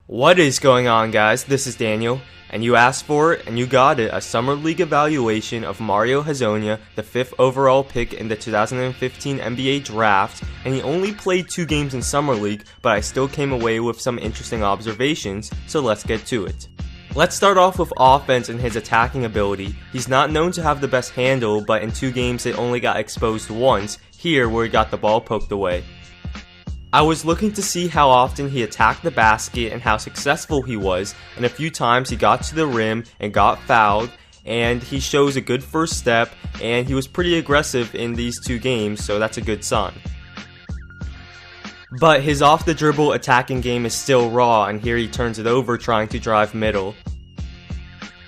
What is going on, guys? This is Daniel, and you asked for it and you got it, a Summer League evaluation of Mario Hezonja, the 5th overall pick in the 2015 NBA Draft, and he only played 2 games in Summer League, but I still came away with some interesting observations, so let's get to it. Let's start off with offense and his attacking ability. He's not known to have the best handle, but in 2 games it only got exposed once, here where he got the ball poked away. I was looking to see how often he attacked the basket and how successful he was, and a few times he got to the rim and got fouled, and he shows a good first step, and he was pretty aggressive in these 2 games, so that's a good sign. But his off-the-dribble attacking game is still raw, and here he turns it over trying to drive middle.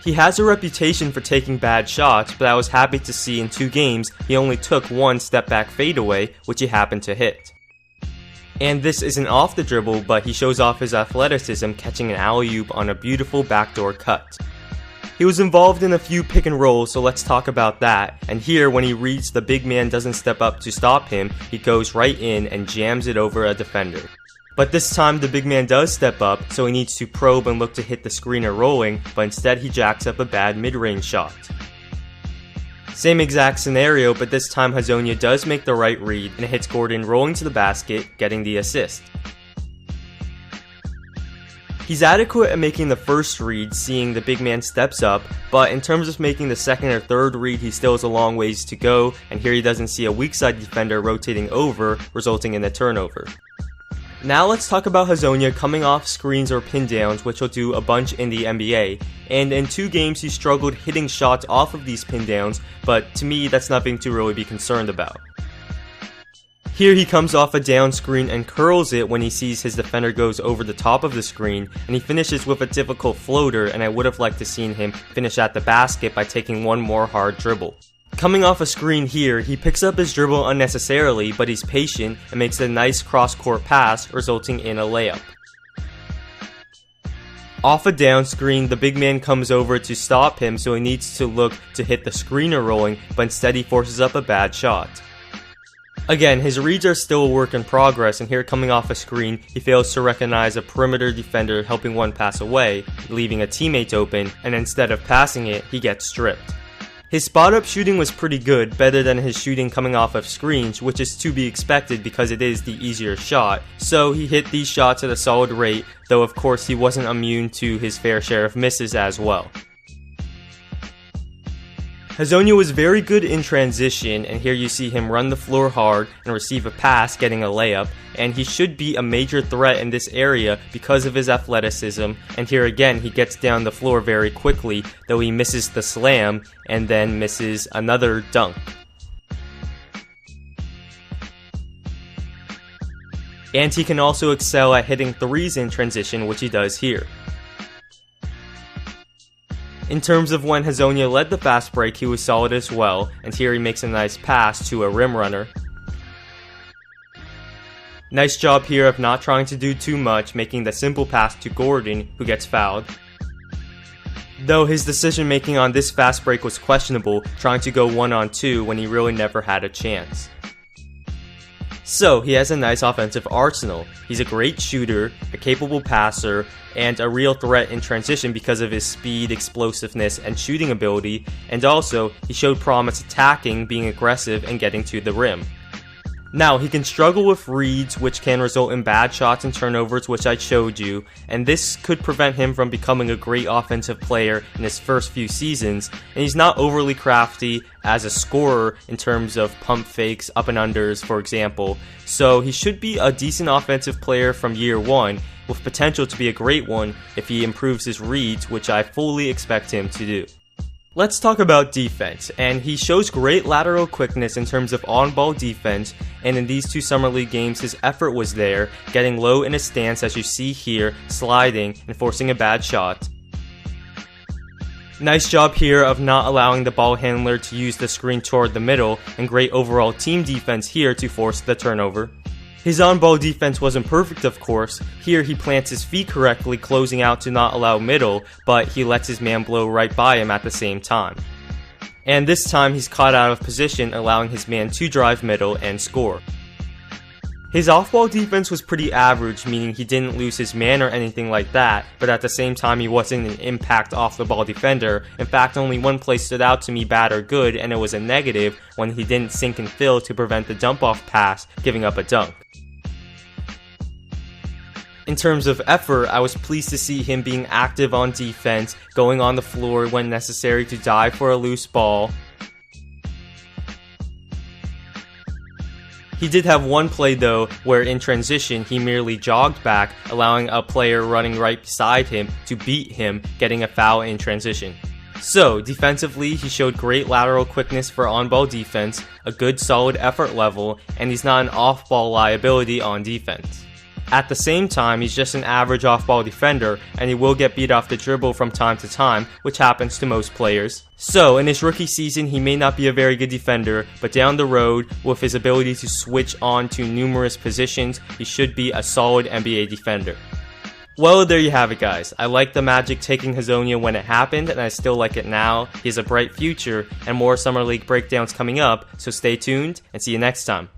He has a reputation for taking bad shots, but I was happy to see in 2 games he only took 1 step-back fadeaway, which he happened to hit. And this isn't off the dribble, but he shows off his athleticism catching an alley-oop on a beautiful backdoor cut. He was involved in a few pick and rolls, so let's talk about that. And here, when he reads the big man doesn't step up to stop him, he goes right in and jams it over a defender. But this time the big man does step up, so he needs to probe and look to hit the screener rolling, but instead he jacks up a bad mid-range shot. Same exact scenario, but this time Hezonja does make the right read and hits Gordon rolling to the basket, getting the assist. He's adequate at making the first read, seeing the big man steps up, but in terms of making the second or third read, he still has a long ways to go, and here he doesn't see a weak side defender rotating over, resulting in a turnover. Now let's talk about Hezonja coming off screens or pin downs, which he'll do a bunch in the NBA, and in 2 games he struggled hitting shots off of these pin downs, but to me that's nothing to really be concerned about. Here he comes off a down screen and curls it when he sees his defender goes over the top of the screen, and he finishes with a difficult floater, and I would have liked to seen him finish at the basket by taking 1 more hard dribble. Coming off a screen here, he picks up his dribble unnecessarily, but he's patient and makes a nice cross-court pass, resulting in a layup. Off a down screen, the big man comes over to stop him, so he needs to look to hit the screener rolling, but instead he forces up a bad shot. Again, his reads are still a work in progress, and here coming off a screen, he fails to recognize a perimeter defender helping one pass away, leaving a teammate open, and instead of passing it, he gets stripped. His spot-up shooting was pretty good, better than his shooting coming off of screens, which is to be expected because it is the easier shot, so he hit these shots at a solid rate, though of course he wasn't immune to his fair share of misses as well. Hezonja was very good in transition, and here you see him run the floor hard and receive a pass getting a layup, and he should be a major threat in this area because of his athleticism, and here again he gets down the floor very quickly, though he misses the slam and then misses another dunk. And he can also excel at hitting threes in transition, which he does here. In terms of when Hezonja led the fast break, he was solid as well, and here he makes a nice pass to a rim runner. Nice job here of not trying to do too much, making the simple pass to Gordon, who gets fouled. Though his decision making on this fast break was questionable, trying to go 1-on-2 when he really never had a chance. So, he has a nice offensive arsenal. He's a great shooter, a capable passer, and a real threat in transition because of his speed, explosiveness, and shooting ability, and also, he showed promise attacking, being aggressive, and getting to the rim. Now, he can struggle with reads, which can result in bad shots and turnovers, which I showed you, and this could prevent him from becoming a great offensive player in his first few seasons, and he's not overly crafty as a scorer in terms of pump fakes, up and unders, for example, so he should be a decent offensive player from year 1, with potential to be a great one if he improves his reads, which I fully expect him to do. Let's talk about defense, and he shows great lateral quickness in terms of on-ball defense, and in these 2 Summer League games his effort was there, getting low in his stance as you see here, sliding and forcing a bad shot. Nice job here of not allowing the ball handler to use the screen toward the middle, and great overall team defense here to force the turnover. His on-ball defense wasn't perfect, of course. Here he plants his feet correctly, closing out to not allow middle, but he lets his man blow right by him at the same time. And this time he's caught out of position, allowing his man to drive middle and score. His off-ball defense was pretty average, meaning he didn't lose his man or anything like that, but at the same time he wasn't an impact off-the-ball defender. In fact, only one play stood out to me bad or good, and it was a negative when he didn't sink and fill to prevent the dump-off pass, giving up a dunk. In terms of effort, I was pleased to see him being active on defense, going on the floor when necessary to dive for a loose ball. He did have one play though, where in transition he merely jogged back, allowing a player running right beside him to beat him, getting a foul in transition. So, defensively, he showed great lateral quickness for on-ball defense, a good solid effort level, and he's not an off-ball liability on defense. At the same time, he's just an average off-ball defender, and he will get beat off the dribble from time to time, which happens to most players. So, in his rookie season, he may not be a very good defender, but down the road, with his ability to switch on to numerous positions, he should be a solid NBA defender. Well, there you have it, guys. I like the Magic taking Hezonja when it happened, and I still like it now. He has a bright future, and more Summer League breakdowns coming up, so stay tuned, and see you next time.